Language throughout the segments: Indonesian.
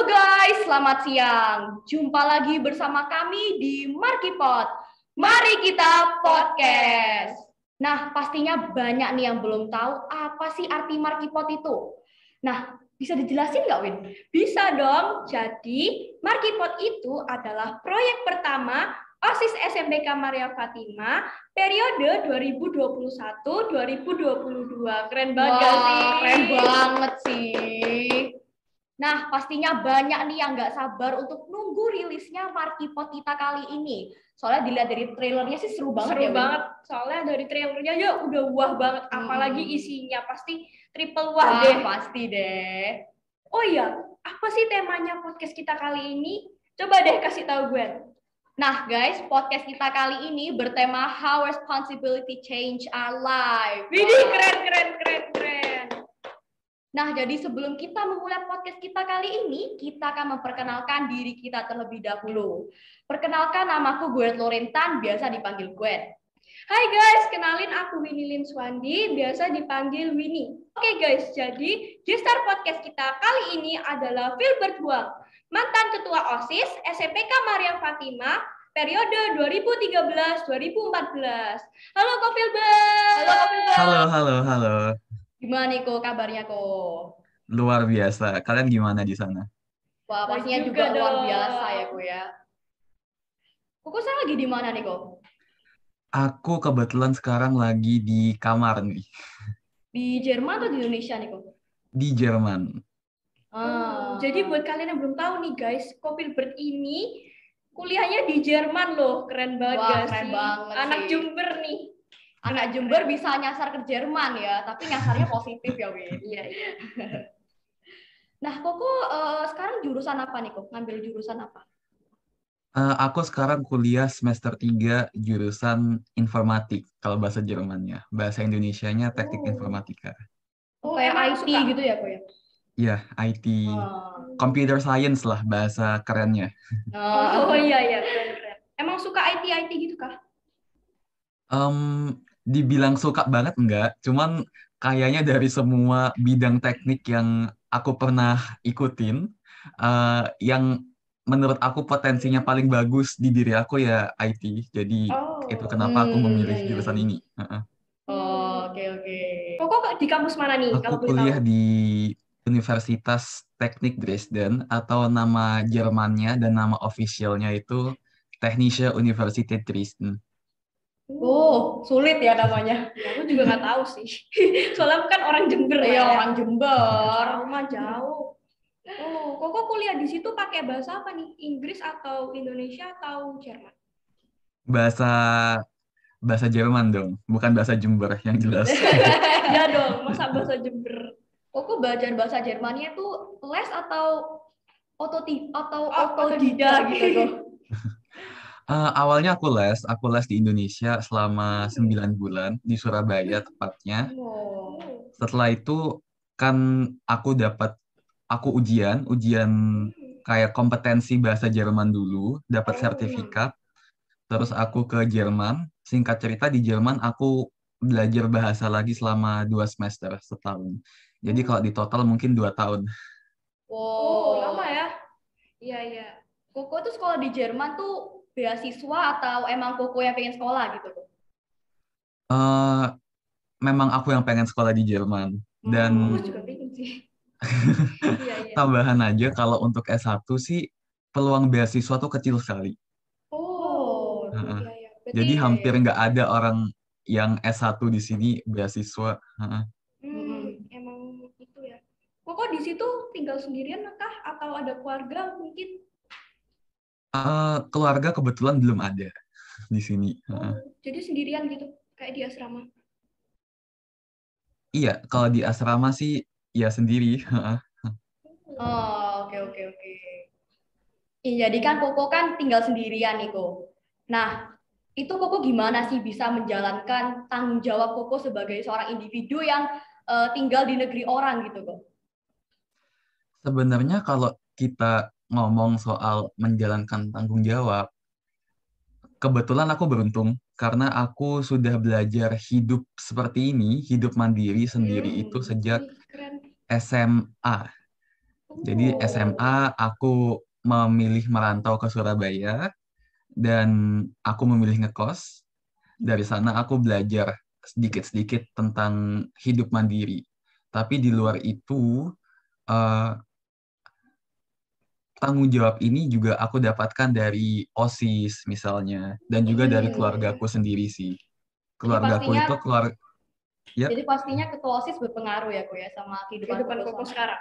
Guys, selamat siang. Jumpa lagi bersama kami di Markipod. Mari kita podcast. Nah, pastinya banyak nih yang belum tahu apa sih arti Markipod itu. Nah, bisa dijelasin nggak, Win? Bisa dong. Jadi, Markipod itu adalah proyek pertama OSIS SMPK Maria Fatima periode 2021-2022. Keren banget gak sih? Keren banget sih. Nah, pastinya banyak nih yang nggak sabar untuk nunggu rilisnya Markipod kita kali ini. Soalnya dilihat dari trailernya sih seru banget. Seru banget. Soalnya dari trailernya ya udah wah banget. Apalagi isinya pasti triple wah deh. Pasti deh. Oh iya, apa sih temanya podcast kita kali ini? Coba deh kasih tahu gue. Nah guys, podcast kita kali ini bertema How Responsibility Change Our Life. Widih, keren. Nah, jadi sebelum kita memulai podcast kita kali ini, kita akan memperkenalkan diri kita terlebih dahulu. Perkenalkan, namaku Gwen Lorentan, biasa dipanggil Gwen. Hai guys, kenalin aku Winnie Lin Swandi, biasa dipanggil Winnie. Oke guys, jadi gestar podcast kita kali ini adalah Filbert Huang, mantan ketua OSIS SMPK Maria Fatima periode 2013-2014. Halo Ko Filbert. Halo. Gimana nih Ko kabarnya Ko? Luar biasa. Kalian gimana di sana? Wah, pastinya juga luar biasa ya Ko ya. Koko sekarang lagi di mana nih Ko? Aku kebetulan sekarang lagi di kamar nih. Di Jerman atau di Indonesia nih Ko? Di Jerman. Jadi buat kalian yang belum tahu nih guys, Ko Filbert ini kuliahnya di Jerman loh. Keren banget. Wah, gak keren sih? banget Anak sih. Jember nih. Anak Jember bisa nyasar ke Jerman ya, tapi nyasarnya positif ya, Win. Iya. Nah, Koko sekarang jurusan apa nih, Kok? Ngambil jurusan apa? Aku sekarang kuliah semester 3 jurusan informatik, kalau bahasa Jermannya. Bahasa Indonesianya teknik informatika. Oh, kayak IT gitu ya, Kok ya? Iya, IT. Computer science lah bahasa kerennya. Oh iya, keren. Emang suka IT gitu kah? Dibilang suka banget enggak, cuman kayaknya dari semua bidang teknik yang aku pernah ikutin, yang menurut aku potensinya paling bagus di diri aku ya IT. Jadi itu kenapa aku memilih jurusan ini. Oke. Kok di kampus mana nih? Aku kuliah di Universitas Teknik Dresden, atau nama Jermannya dan nama officialnya itu Technische Universität Dresden. Oh, sulit ya namanya. Aku juga nggak tahu sih. Soalnya kan orang Jember ya. Orang Jember. Rumah jauh. Oh, Koko kuliah di situ pakai bahasa apa nih? Inggris atau Indonesia atau Jerman? Bahasa Jerman dong, bukan bahasa Jember yang jelas. Ya dong, masa bahasa Jember. Koko belajar bahasa Jermannya tuh les atau otodidak gitu tuh? Awalnya aku les di Indonesia selama 9 bulan di Surabaya tepatnya. Setelah itu kan aku ujian kayak kompetensi bahasa Jerman dulu, dapat sertifikat. Terus aku ke Jerman. Singkat cerita di Jerman aku belajar bahasa lagi selama 2 semester setahun. Jadi kalau di total mungkin 2 tahun. Oh, lama ya? Iya. Koko tuh sekolah di Jerman tuh beasiswa atau emang Koko yang pengen sekolah gitu? Memang aku yang pengen sekolah di Jerman. Dan aku juga pengen sih. Iya. Tambahan aja, kalau untuk S1 sih peluang beasiswa tuh kecil sekali. Iya. Jadi hampir nggak ada orang yang S1 di sini beasiswa. Emang itu ya. Kok di situ tinggal sendirian kah atau ada keluarga mungkin? Keluarga kebetulan belum ada di sini. Jadi sendirian gitu, kayak di asrama? Iya, kalau di asrama sih ya sendiri. Oke. Jadi kan Koko kan tinggal sendirian nih, Kok. Nah, itu Koko gimana sih bisa menjalankan tanggung jawab Koko sebagai seorang individu yang tinggal di negeri orang gitu, Kok? Sebenarnya kalau kita ngomong soal menjalankan tanggung jawab, kebetulan aku beruntung karena aku sudah belajar hidup seperti ini, hidup mandiri sendiri itu sejak SMA. Jadi SMA aku memilih merantau ke Surabaya dan aku memilih ngekos. Dari sana aku belajar sedikit-sedikit tentang hidup mandiri. Tapi di luar itu, eh, tanggung jawab ini juga aku dapatkan dari OSIS misalnya, dan juga dari keluargaku sendiri sih. Jadi Keluargaku pastinya itu ya Jadi pastinya ketua OSIS berpengaruh ya, Ko ya, sama kehidupan Koko Koko sekarang.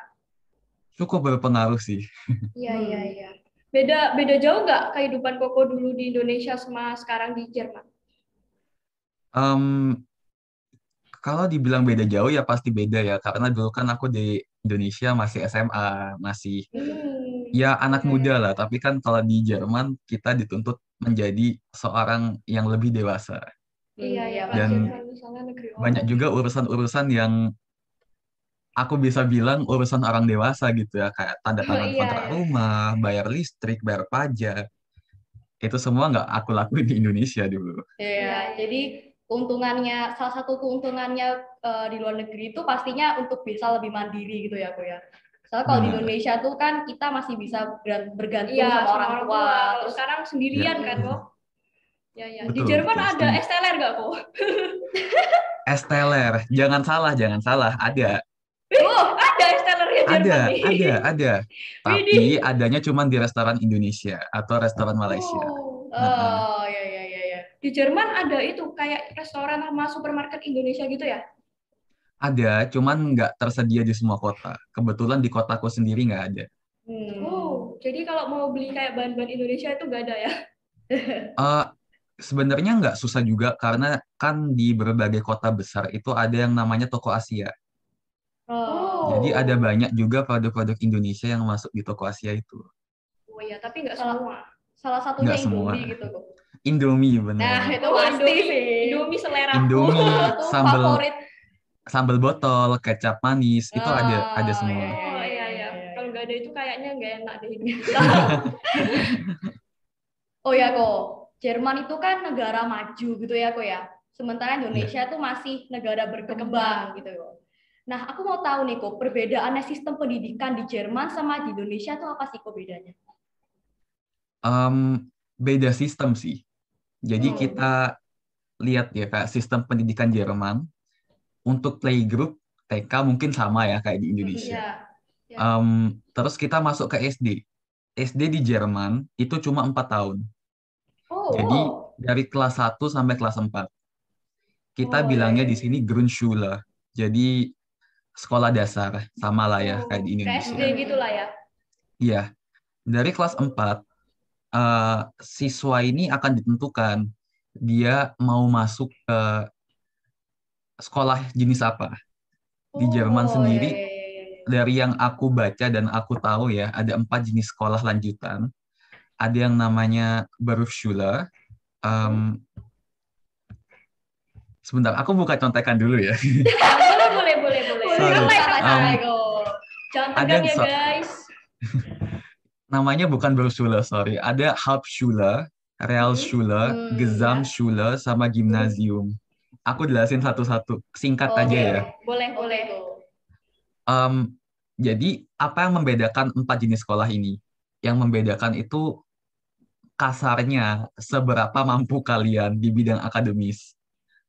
cukup berpengaruh sih. Iya. Beda jauh nggak kehidupan Koko dulu di Indonesia sama sekarang di Jerman? Em, Kalau dibilang beda jauh ya pasti beda ya, karena dulu kan aku di Indonesia masih SMA, masih ya anak muda lah. Tapi kan kalau di Jerman kita dituntut menjadi seorang yang lebih dewasa. Iya, Pak Dan Jerman misalnya negeri banyak orang. juga urusan-urusan yang aku bisa bilang urusan orang dewasa gitu ya, kayak tanda tangan kontrak Iya. rumah, bayar listrik, bayar pajak. Itu semua nggak aku lakuin di Indonesia dulu. Iya, jadi salah satu keuntungannya di luar negeri itu pastinya untuk bisa lebih mandiri gitu ya, Ko ya. Soalnya kalau di Benar. Indonesia tuh kan kita masih bisa bergantung Iya, sama orang tua. Kalau Terus sekarang Ya, sendirian kan, Kok? Ya. Di betul, Jerman betul. ada Setuju. STLR nggak, Kok? Esteller, jangan salah, ada. Ada STLR-nya Jerman nih. Ada. Tapi Widih. adanya cuma di restoran Indonesia atau restoran Malaysia. Heeh. Oh, ya. Di Jerman ada itu kayak restoran sama supermarket Indonesia gitu ya? Ada, cuman nggak tersedia di semua kota. Kebetulan di kotaku sendiri nggak ada. Jadi kalau mau beli kayak bahan-bahan Indonesia itu nggak ada ya? Eh, Sebenarnya nggak susah juga karena kan di berbagai kota besar itu ada yang namanya toko Asia. Jadi ada banyak juga produk-produk Indonesia yang masuk di toko Asia itu. Oh iya, tapi nggak Salah, semua. salah satunya Nggak semua. Indomie gitu, Ko. Indomie Nah, bener. itu pasti sih. Indomie seleraku. Indomie, Itu sambal favorit. sambal botol, kecap manis, itu ada semua. Iya. Kalau nggak ada itu kayaknya nggak enak deh hidup kita. Oh ya, kok. Jerman itu kan negara maju gitu ya, kok ya. Sementara Indonesia Iya. tuh masih negara berkembang gitu, kok. Nah, aku mau tahu nih, kok, perbedaannya sistem pendidikan di Jerman sama di Indonesia tuh apa sih, kok, bedanya? Beda sistem sih. Jadi kita lihat ya Kak, sistem pendidikan Jerman untuk playgroup TK mungkin sama ya kayak di Indonesia. Iya. Terus kita masuk ke SD. SD di Jerman itu cuma 4 tahun. Jadi dari kelas 1 sampai kelas 4. Kita bilangnya di sini Grundschule. Jadi sekolah dasar, sama lah ya kayak di Indonesia. SD gitulah ya. Iya, dari kelas 4, siswa ini akan ditentukan dia mau masuk ke sekolah jenis apa. Di Jerman sendiri, dari yang aku baca dan aku tahu ya, ada 4 jenis sekolah lanjutan. Ada yang namanya Berufsschule. Sebentar, aku buka contekan dulu ya. Boleh. Sorry. Jangan Ada tegang ya guys. Namanya bukan Berufsschule, sorry. Ada Hauptschule, Realschule, Gesamtschule, sama Gymnasium. Aku jelasin satu-satu, singkat aja ya. Boleh. Jadi, apa yang membedakan 4 jenis sekolah ini? Yang membedakan itu kasarnya seberapa mampu kalian di bidang akademis.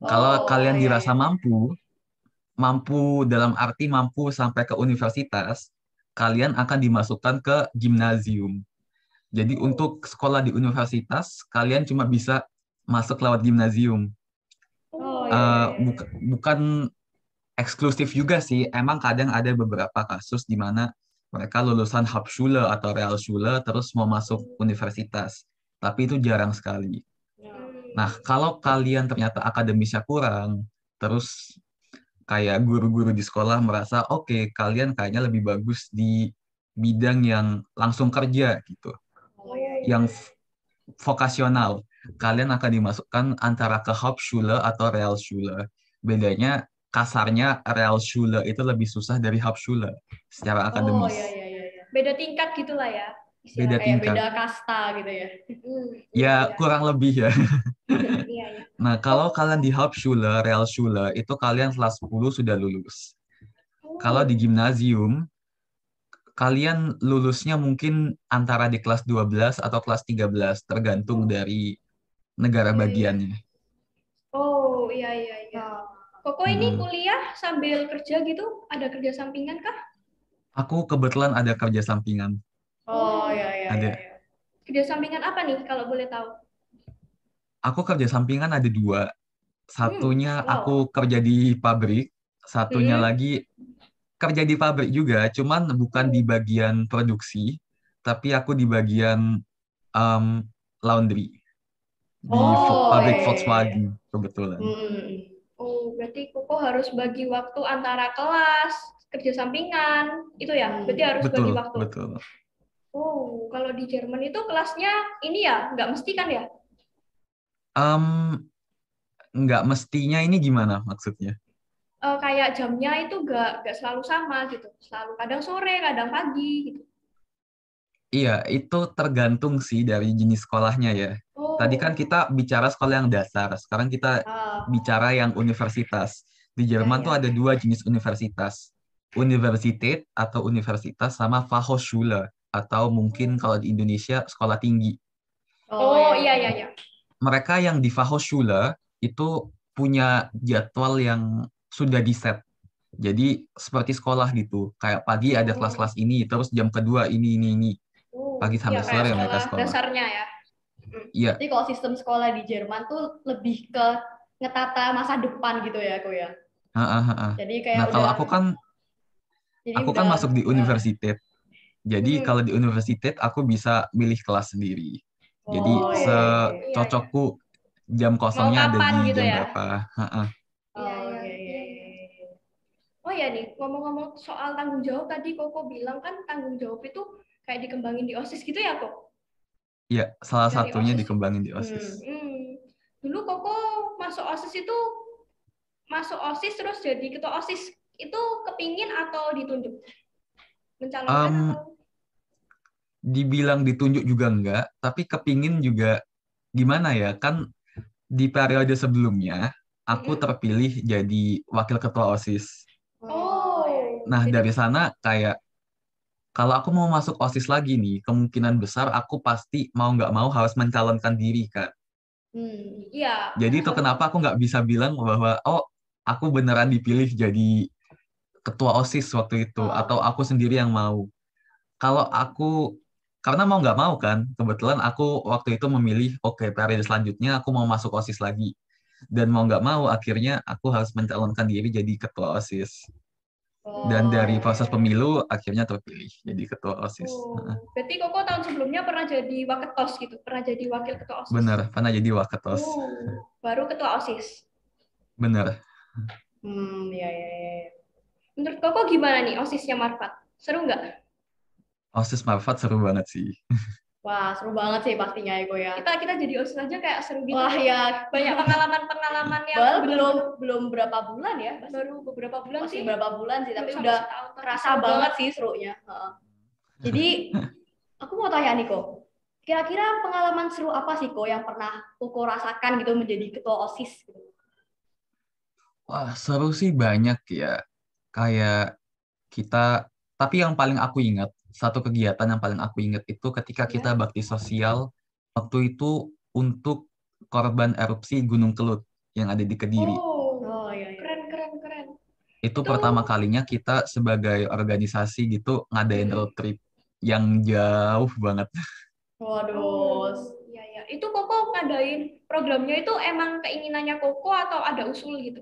Kalau kalian dirasa mampu dalam arti mampu sampai ke universitas, kalian akan dimasukkan ke gimnasium. Jadi untuk sekolah di universitas, kalian cuma bisa masuk lewat gimnasium. Bukan eksklusif juga sih, emang kadang ada beberapa kasus di mana mereka lulusan Hauptschule atau Realschule terus mau masuk universitas. Tapi itu jarang sekali. Nah, kalau kalian ternyata akademisnya kurang, terus kayak guru-guru di sekolah merasa, oke, kalian kayaknya lebih bagus di bidang yang langsung kerja gitu. Yang vokasional. Kalian akan dimasukkan antara ke Hauptschule atau Realschule. Bedanya kasarnya Realschule itu lebih susah dari Hauptschule secara akademis. Beda tingkat gitulah ya. Beda tingkat. Beda kasta gitu ya. Ya, kurang lebih ya. Iya. Nah, kalau kalian di Hauptschule, Realschule, itu kalian kelas 10 sudah lulus. Kalau di gimnasium, kalian lulusnya mungkin antara di kelas 12 atau kelas 13, tergantung dari negara Iya, iya. bagiannya. Oh, iya, iya, iya. Koko ini Mm-mm. kuliah sambil kerja gitu? Ada kerja sampingan kah? Aku kebetulan ada kerja sampingan. Oh, ya, ya, ya, Ada. ya. Kerja sampingan apa nih kalau boleh tahu? Aku kerja sampingan ada dua. Satunya Wow. aku kerja di pabrik, satunya Hmm. lagi kerja di pabrik juga, cuman bukan di bagian produksi, tapi aku di bagian um, laundry di Oh, ya, pabrik ya, ya, ya. Volkswagen kebetulan. Hmm. Oh, berarti Koko harus bagi waktu antara kelas, kerja sampingan, itu ya? Berarti harus bagi Betul, waktu. betul. Oh, kalau di Jerman itu kelasnya ini ya, nggak mesti kan ya? Um, nggak mestinya ini gimana maksudnya? Kayak jamnya itu nggak selalu sama gitu. Selalu kadang sore, kadang pagi gitu. Iya, itu tergantung sih dari jenis sekolahnya ya. Tadi kan Oh, kita bicara sekolah yang dasar, sekarang kita Ah, bicara yang universitas. Di ya, Jerman tuh ya. ada dua jenis universitas. Universität atau universitas sama Fachhochschule atau mungkin kalau di Indonesia sekolah tinggi. Oh, oh ya, ya, iya iya ya. iya. Mereka yang di Fachhochschule itu punya jadwal yang sudah di set. Jadi seperti sekolah gitu. Kayak pagi ada Oh, kelas-kelas ini, terus jam kedua ini. oh, Pagi iya sampai kayak sore mereka sekolah sekolah. dasarnya ya. Iya, Jadi kalau sistem sekolah di Jerman tuh lebih ke ngetata masa depan gitu ya, aku ya. heeh, heeh. Jadi Nah, kayak kalau udah, jadi aku kan udah, masuk di universitas. Jadi Mm-mm. kalau di universitas aku bisa milih kelas sendiri. Jadi oh, ya, ya, Oh, ya, ya. iya iya. secocokku jam Mau kosongnya ada kapan di gitu jam ya? berapa. Heeh. Iya Oh, iya ya, ya, iya iya. ya, ya. Oh ya nih, ngomong-ngomong soal tanggung jawab tadi Koko bilang kan tanggung jawab itu kayak dikembangin di OSIS gitu ya, Kok? Iya, salah Dari satunya OSIS. dikembangin di OSIS. Hmm. Dulu Koko masuk OSIS itu masuk OSIS terus jadi ketua OSIS itu kepingin atau ditunjuk? Mencalonkan Em, atau? dibilang ditunjuk juga enggak, tapi kepingin juga gimana ya? Kan di periode sebelumnya aku Mm-mm. terpilih jadi wakil ketua OSIS. Oh, ya, ya. Oh, Nah, jadi dari sana kayak kalau aku mau masuk OSIS lagi nih, kemungkinan besar aku pasti mau nggak mau harus mencalonkan diri, Kak. iya. Jadi itu kenapa aku nggak bisa bilang bahwa, oh, aku beneran dipilih jadi ketua OSIS waktu itu, atau Ah. aku sendiri yang mau. Kalau aku, karena mau nggak mau kan, kebetulan aku waktu itu memilih, oke, periode selanjutnya aku mau masuk OSIS lagi. Dan mau nggak mau, akhirnya aku harus mencalonkan diri jadi ketua OSIS. Dan Oh, dari ya, ya, proses ya. pemilu, akhirnya terpilih jadi ketua OSIS. Heeh. Oh, berarti Koko tahun sebelumnya pernah jadi waketos gitu, pernah jadi wakil ketua Bener, OSIS. pernah jadi waketos. Baru ketua OSIS. Bener. Ya, ya, ya, ya. Menurut Koko gimana nih OSISnya Marfat? Seru nggak? OSIS Marfat seru banget sih. Wah, seru banget sih pastinya ya, Ko ya. Kita jadi OSIS aja kayak seru gitu. Wah, ya. Banyak pengalaman-pengalaman yang Baru belum bener-bener belum berapa bulan ya? baru beberapa bulan Masih sih. berapa bulan sih, Belum tapi sampai udah setahun, tapi kerasa seru banget sih serunya. Heeh. Jadi, aku mau tanya nih, Ko. Kira-kira pengalaman seru apa sih, Ko, yang pernah Koko rasakan gitu menjadi ketua OSIS gitu? Wah, seru sih banyak ya. Kayak kita, tapi yang paling aku ingat, satu kegiatan yang paling aku ingat itu ketika kita Ya. bakti sosial, waktu itu untuk korban erupsi Gunung Kelut yang ada di Kediri. Oh, iya, iya. Keren keren keren. Itu Itu pertama kalinya kita sebagai organisasi gitu ngadain road mm-mm. trip yang jauh banget. Waduh. Iya ya. Itu Koko ngadain programnya itu emang keinginannya Koko atau ada usul gitu?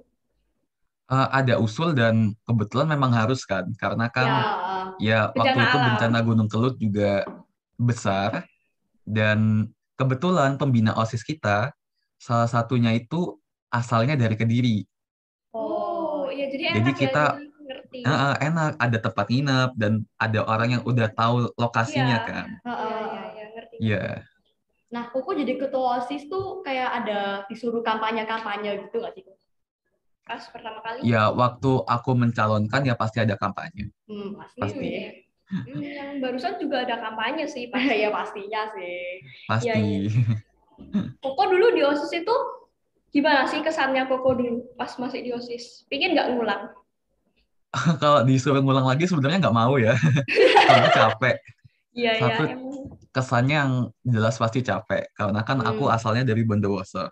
Ada usul dan kebetulan memang harus kan, karena kan Ya. ya waktu Bencana itu alam. bencana Gunung Kelut juga besar dan kebetulan pembina OSIS kita salah satunya itu asalnya dari Kediri. Oh, iya jadi Jadi enak ya, kita jadi ngerti. enak ada tempat nginep dan ada orang yang udah tahu Iya, lokasinya kan. iya, ngerti ngerti. Iya. Nah, Koko jadi ketua OSIS tuh kayak ada disuruh kampanye-kampanye gitu nggak sih, Ko? Pas pertama kali. Ya waktu aku mencalonkan ya pasti ada kampanye. Pasti Pasti. sih. Yang barusan juga ada kampanye sih pasti. Ya pastinya sih. Iya, iya. Pasti. Koko dulu di OSIS itu gimana sih kesannya Koko dulu pas masih di OSIS? Pingin nggak ngulang? kalau disuruh ngulang lagi sebenarnya nggak mau ya, karena capek. Iya, iya, Satu emang. kesannya yang jelas pasti capek, karena kan aku Hmm. asalnya dari Bondowoso.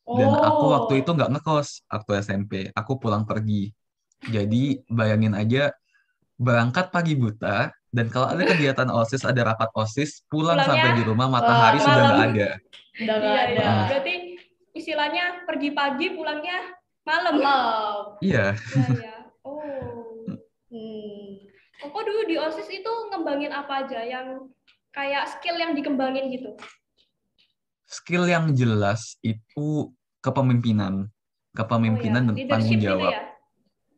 Dan aku waktu Oh. itu nggak ngekos waktu SMP, aku pulang pergi. Jadi bayangin aja berangkat pagi buta, dan kalau ada kegiatan OSIS, ada rapat OSIS, pulang Pulangnya sampai di rumah matahari Waduh, sudah malam. nggak ada. udah nggak Iya, ada. iya. Heeh. Berarti istilahnya pergi pagi, pulangnya malam. Malam. Iya, Iya, iya. Oh. Hmm. Koko dulu di OSIS itu ngembangin apa aja yang kayak skill yang dikembangin gitu? skill yang jelas itu kepemimpinan, Oh ya, dan tanggung leadership gitu jawab, ya?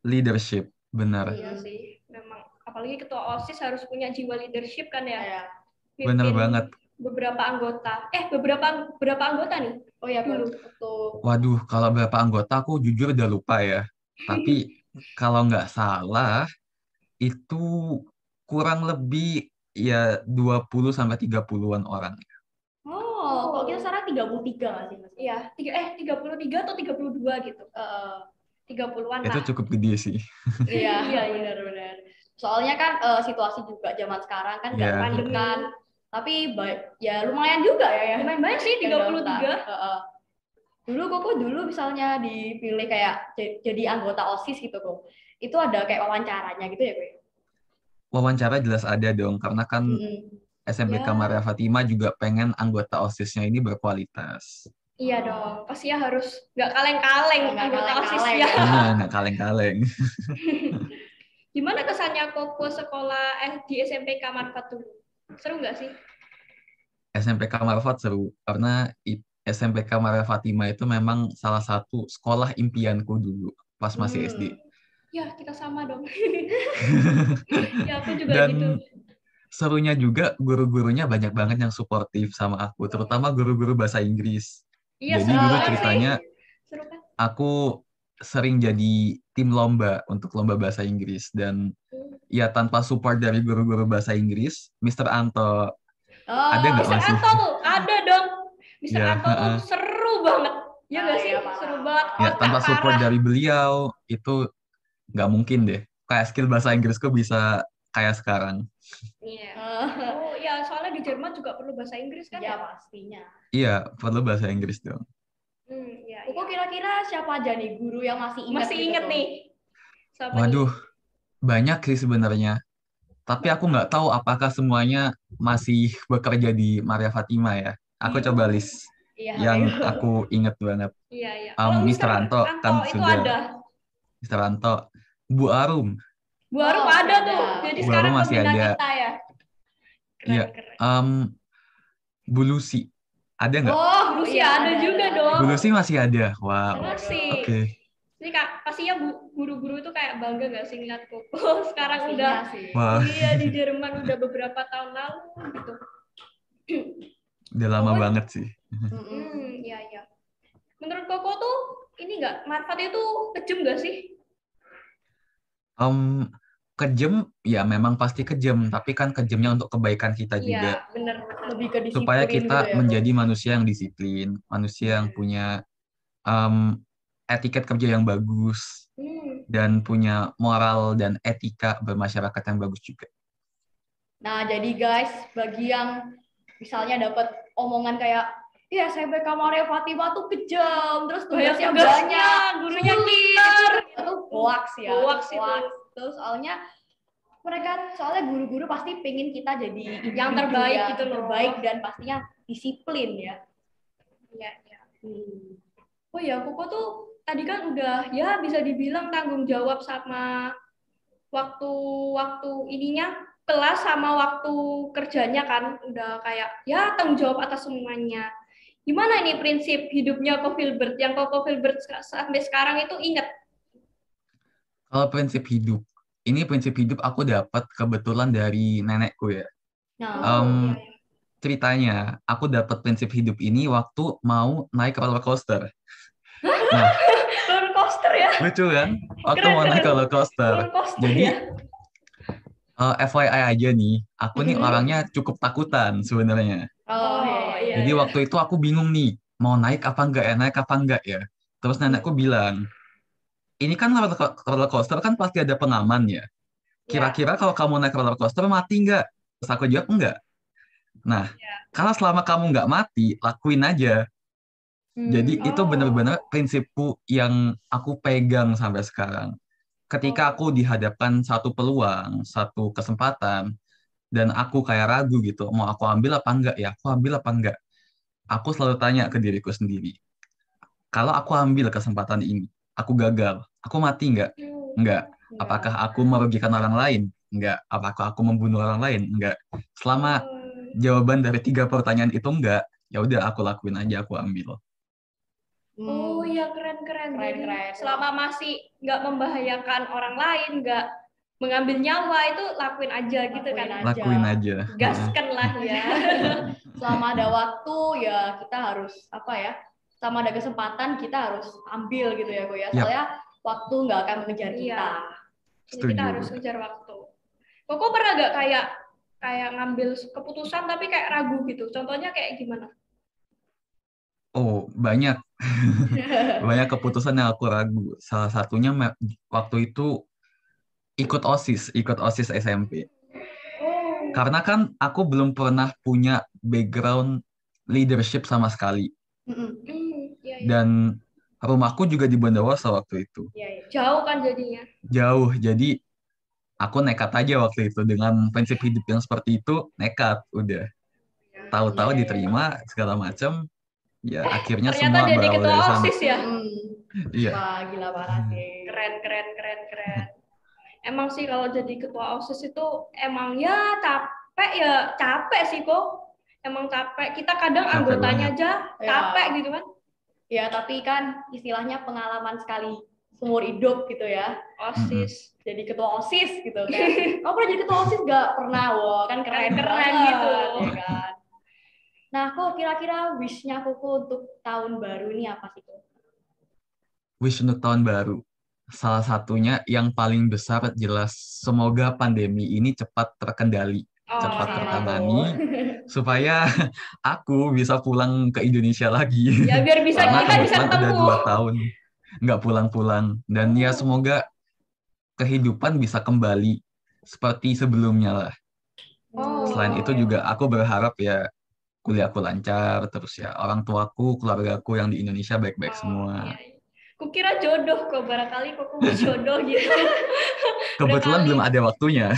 leadership, benar, Iya sih, memang. Apalagi ketua OSIS harus punya jiwa leadership kan ya? Ya. benar Mimpin banget. beberapa anggota. Berapa anggota nih? Oh ya, Dulu. betul. Waduh, kalau berapa anggota aku jujur udah lupa ya. Tapi kalau nggak salah itu kurang lebih ya 20 sampai 30-an orang. Oh, kalau kita sekarang 33 nggak sih, Mas? Iya, 33 atau 32 gitu. 30-an Itu lah. cukup gede sih. Iya, Iya, iya. benar-benar. Soalnya kan situasi juga zaman sekarang kan nggak Iya. pandemi kan. Tapi ya lumayan juga ya. Lumayan banyak sih, yang 33. daftar. Dulu Koko misalnya dipilih kayak jadi anggota OSIS gitu kok. Itu ada kayak wawancaranya gitu ya, Kok? Wawancara jelas ada dong, karena kan Mm-mm. SMPK Ya, Maria Fatima juga pengen anggota OSIS-nya ini berkualitas. iya dong. Pasti ya harus nggak kaleng-kaleng Nggak anggota kaleng-kaleng. OSIS-nya. Nah, nggak kaleng-kaleng. Gimana kesannya Koko sekolah di SMPK Marfat dulu? Seru nggak sih? SMPK Marifat seru, karena SMPK Maria Fatima itu memang salah satu sekolah impianku dulu pas masih SD. Ya, kita sama dong. Ya, aku juga Dan gitu. serunya juga guru-gurunya banyak banget yang suportif sama aku, terutama guru-guru bahasa Inggris. Iya, Jadi seru dulu banget sih. ceritanya Seru kan? aku sering jadi tim lomba untuk lomba bahasa Inggris, dan ya tanpa support dari guru-guru bahasa Inggris, Mr. Anto, ada nggak Mister masih? Anto tuh ada dong. Mister Ya, Anto tuh seru banget. Ya nggak sih? Iya, parah. Seru banget. ya Otak tanpa support parah. dari beliau itu nggak mungkin deh. Kayak skill bahasa Inggrisku bisa kayak sekarang. Iya. Oh iya, soalnya di Jerman juga perlu bahasa Inggris kan Ya ya? pastinya. Iya, perlu bahasa Inggris dong. Iya, Koko iya. kira-kira siapa aja nih guru yang masih ingat Masih gitu, inget Kok? nih. Siapa Waduh, nih? banyak sih sebenarnya. Tapi aku nggak tahu apakah semuanya masih bekerja di Maria Fatima ya. Aku Iya. coba list Iya, yang ayo. aku inget banget. Iya, iya. Kalau Mr. Mister Anto Anto kan itu sudah. ada. Mr. Anto. Bu Arum. Bu Arum Oh, ada ada. tuh. Jadi Bu sekarang Arum masih pembina ada. kita ya. Iya. Keren. Bu Lucy. Ada nggak? Oh, Lucy iya, ada juga dong. Bu Lucy masih ada. Wow. Masih. Oke. Jadi Kak, pastinya guru-guru itu kayak bangga gak sih ngeliat Koko sekarang Pastinya udah sih. Wah, kuliah di Jerman udah beberapa tahun lalu gitu. udah lama Koko, banget sih. iya iya. Menurut Koko tuh ini nggak manfaat itu kejam gak sih? Kejam, ya memang pasti kejam, tapi kan kejamnya untuk kebaikan kita juga. Iya, bener. Lebih ke disiplin Supaya kita gitu ya, menjadi manusia yang disiplin, manusia yang punya etiket kerja yang bagus, dan punya moral dan etika bermasyarakat yang bagus juga. Nah, jadi guys, bagi yang misalnya dapat omongan kayak, ya SMPK Maria Fatima tuh kejam, terus tugasnya banyak, gurunya sulit, pintar. itu hoax ya. Hoax itu. Terus soalnya guru-guru pasti pengen kita jadi Yang individu terbaik ya, gitu loh. terbaik dan pastinya disiplin ya. Iya, iya. Oh ya, Koko tuh tadi kan udah ya bisa dibilang tanggung jawab sama waktu ininya kelas sama waktu kerjanya kan udah kayak ya tanggung jawab atas semuanya. Gimana ini prinsip hidupnya Koko Filbert yang Koko Filbert sampai sekarang itu ingat? Kalau prinsip hidup, ini prinsip hidup aku dapat kebetulan dari nenekku ya. Nah, Ceritanya, aku dapat prinsip hidup ini waktu mau naik roller coaster. Nah, roller coaster ya? lucu kan? Waktu Keren, mau naik keren. roller coaster. Roller coaster Jadi, ya? FYI aja nih, aku nih orangnya cukup takutan sebenarnya. Iya. Jadi waktu itu aku bingung nih, mau naik apa enggak ya, naik apa enggak ya. Terus nenekku bilang, ini kan roller coaster kan pasti ada pengaman ya. Kira-kira kalau kamu naik roller coaster mati nggak? Terus aku jawab enggak. Nah, karena selama kamu nggak mati, lakuin aja. Jadi itu benar-benar prinsipku yang aku pegang sampai sekarang. Ketika aku dihadapkan satu peluang, satu kesempatan, dan aku kayak ragu gitu, mau aku ambil apa enggak ya, aku ambil apa enggak. Aku selalu tanya ke diriku sendiri, kalau aku ambil kesempatan ini, aku gagal, aku mati enggak? Enggak. Apakah aku merugikan orang lain? Enggak. Apakah aku membunuh orang lain? Enggak. Selama jawaban dari 3 pertanyaan itu enggak, ya udah aku lakuin aja, aku ambil. Oh iya, keren. Keren. Selama masih nggak membahayakan orang lain, nggak mengambil nyawa, itu lakuin aja gitu kan. Lakuin aja. Gaskan lah ya. Selama ada waktu ya kita harus selama ada kesempatan kita harus ambil gitu ya, Ko ya. Soalnya waktu nggak akan mengejar kita. Jadi kita harus ngejar waktu. Koko pernah nggak kayak ngambil keputusan tapi kayak ragu gitu? Contohnya kayak gimana? Oh, banyak. Banyak keputusan yang aku ragu. Salah satunya waktu itu ikut OSIS SMP. Karena kan aku belum pernah punya background leadership sama sekali. Dan rumahku juga di Bondowoso waktu itu. Jauh kan jadinya? Jauh, jadi aku nekat aja waktu itu. Dengan prinsip hidup yang seperti itu, nekat, udah. Tahu-tahu diterima, segala macam. Ya, akhirnya semua jadi berawal ketua dari sana. OSIS ya? Iya. Wah, gila parah sih. Keren. Emang sih kalau jadi ketua OSIS itu emang ya capek sih kok. Emang capek. Kita kadang Capek anggotanya banget. aja capek gitu kan. Ya, tapi kan istilahnya pengalaman sekali seumur hidup gitu ya. OSIS. Jadi ketua OSIS gitu kan. Kamu pernah jadi ketua OSIS nggak? Pernah, wah kan keren gitu. Ya kan? Nah, kok kira-kira wish-nya Koko untuk tahun baru ini apa sih, Kok? Wish untuk tahun baru. Salah satunya yang paling besar jelas semoga pandemi ini cepat terkendali, cepat tertangani, supaya aku bisa pulang ke Indonesia lagi. Ya biar bisa Karena kita bisa kebetulan ketemu. udah 2 tahun nggak pulang-pulang. Dan ya semoga kehidupan bisa kembali seperti sebelumnya lah. Selain itu juga aku berharap ya kuliahku lancar, terus ya orang tuaku, keluargaku yang di Indonesia baik-baik semua. Iya. Kukira jodoh kok, barangkali kok jodoh gitu. Kebetulan belum ada waktunya.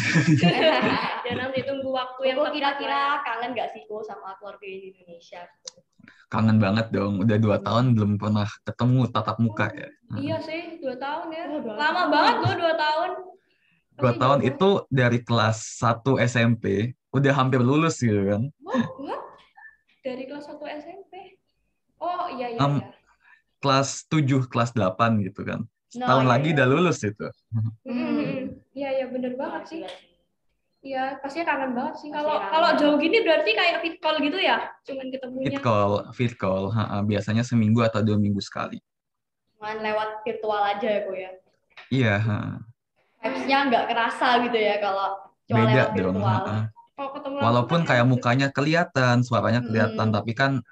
Ya nanti tunggu waktu yang Kok kira-kira kangen nggak sih Kok sama keluarga di Indonesia? Kangen banget dong, udah 2 tahun belum pernah ketemu tatap muka ya. Iya sih, 2 tahun ya. Lama banget loh 2 tahun. 2 tahun itu dari kelas 1 SMP, udah hampir lulus gitu kan. Dari kelas 1 SMP? Oh iya. Kelas 7, kelas 8 gitu kan. Setahun lagi udah lulus itu. Iya bener banget sih. Iya, pastinya kangen banget sih. Kalau jauh gini berarti kayak fit call gitu ya? Cuman ketemunya. Fit call. Biasanya seminggu atau 2 minggu sekali. Cuman lewat virtual aja ya, Kok ya? Iya. Vibes-nya nggak kerasa gitu ya kalau cuma beda lewat dong. virtual. Walaupun kayak mukanya kelihatan, suaranya kelihatan, tapi kan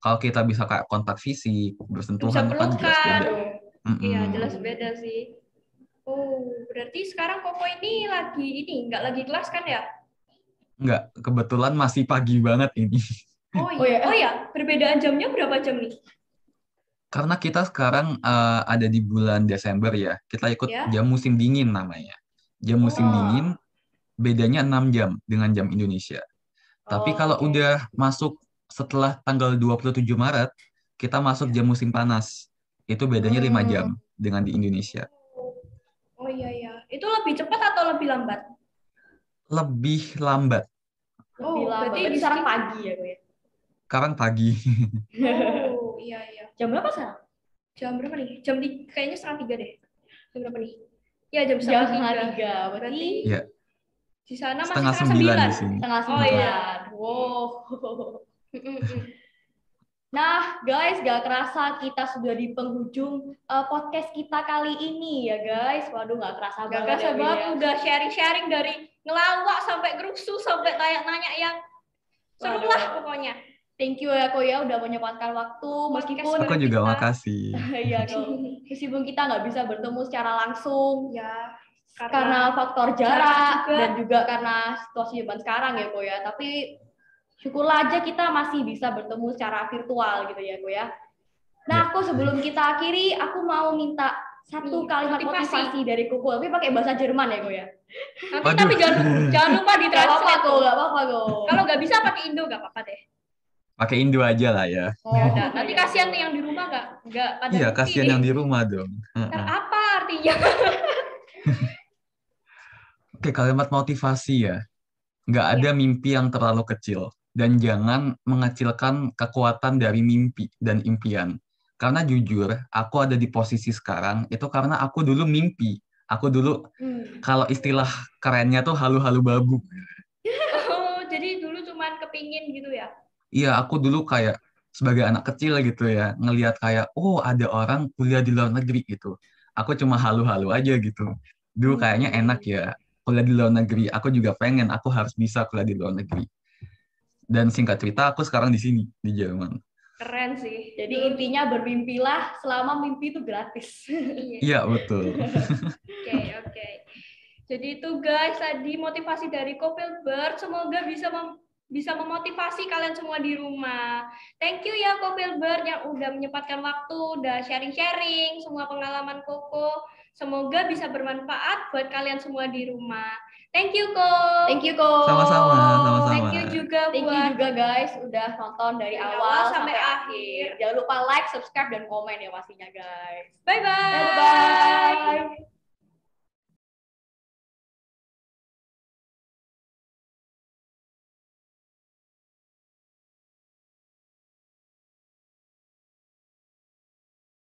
kalau kita bisa kayak kontak fisik, bersentuhan kan jelas beda. Iya, jelas beda sih. Oh, berarti sekarang Koko ini nggak lagi kelas kan ya? Nggak, kebetulan masih pagi banget ini. Oh iya, perbedaan jamnya berapa jam nih? Karena kita sekarang ada di bulan Desember ya, kita ikut jam musim dingin namanya. Jam musim dingin, bedanya 6 jam dengan jam Indonesia. Tapi kalau udah masuk setelah tanggal 27 Maret, kita masuk jam musim panas. Itu bedanya 5 jam dengan di Indonesia. Oh iya. Itu lebih cepat atau lebih lambat? Lebih lambat. Berarti sekarang pagi ya, Kok ya? Sekarang pagi. Oh iya. Jam berapa sekarang? Jam berapa nih? Kayaknya 2:30 deh. Jam berapa nih? Ya jam 3:30. Berarti ya. Di sana masih 8:30 di sini. 8:30. Oh iya. Wow. Nah, guys, gak kerasa kita sudah di penghujung podcast kita kali ini ya, guys. Waduh, gak kerasa banget. Udah sharing-sharing dari ngelawak sampai kerusuh sampai nanya yang seru lah pokoknya. Thank you ya Ko ya udah menyempatkan waktu meskipun Aku juga makasih. iya Ko. Meskipun kita nggak bisa bertemu secara langsung Ya, karena faktor jarak juga. dan juga karena situasi zaman sekarang ya Ko ya. Tapi syukurlah aja kita masih bisa bertemu secara virtual gitu ya Ko ya. Nah, aku sebelum kita akhiri, aku mau minta satu kalimat motivasi dari Koko. Tapi pakai bahasa Jerman ya, Ko ya. Tapi jangan lupa ditranslate. Nggak apa-apa, Ko. Kalau nggak bisa pakai Indo nggak apa-apa deh. Pakai Indo aja lah ya. Ya, nanti kasihan nih yang di rumah nggak pada Iya, bukti kasihan nih. yang di rumah dong. Ntar apa artinya? Oke, kalimat motivasi ya. Nggak ada mimpi yang terlalu kecil. Dan jangan mengecilkan kekuatan dari mimpi dan impian. Karena jujur, aku ada di posisi sekarang, itu karena aku dulu mimpi. Aku dulu, kalau istilah kerennya tuh halu-halu babu. Oh, jadi dulu cuman kepingin gitu ya? Iya, aku dulu kayak sebagai anak kecil gitu ya, ngelihat kayak, oh ada orang kuliah di luar negeri gitu. Aku cuma halu-halu aja gitu. Dulu kayaknya enak ya, kuliah di luar negeri. Aku juga pengen, aku harus bisa kuliah di luar negeri. Dan singkat cerita, aku sekarang di sini, di Jerman. Keren sih. Jadi intinya bermimpilah selama mimpi itu gratis. Iya, betul. Oke. Jadi itu guys, tadi motivasi dari Kopilbert. Semoga bisa memotivasi kalian semua di rumah. Thank you ya Kopilbert yang udah menyempatkan waktu, udah sharing-sharing semua pengalaman Koko. Semoga bisa bermanfaat buat kalian semua di rumah. Thank you, Ko. Thank you, Ko. Sama-sama. Thank you juga guys udah nonton dari awal sampai akhir. Jangan lupa like, subscribe, dan komen ya pastinya guys. Bye-bye.